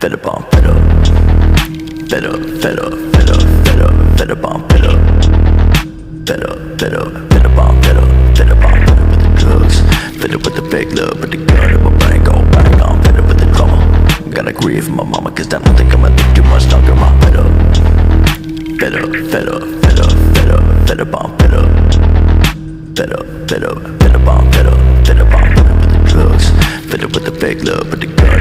fed up, I'm fed up. Fed up, fed up, fed up, fed up, fed up, I'm fed up. Fed up, fed up, fed up, I'm fed up. Fed up, I'm fed up with the drugs. Fed up with the fake love, with the gun in my brain go bang. I'm fed up with the drama. Gotta grieve for my mama, cause I don't think I'ma live too much longer. I'm fed up. Fed up, fed up, fed up, fed up, fed up, I'm fed up. Fed up, fed up, fed up, I'm fed up. Fed up, I'm fed up with the drugs. Fed up with the fake love, with the gun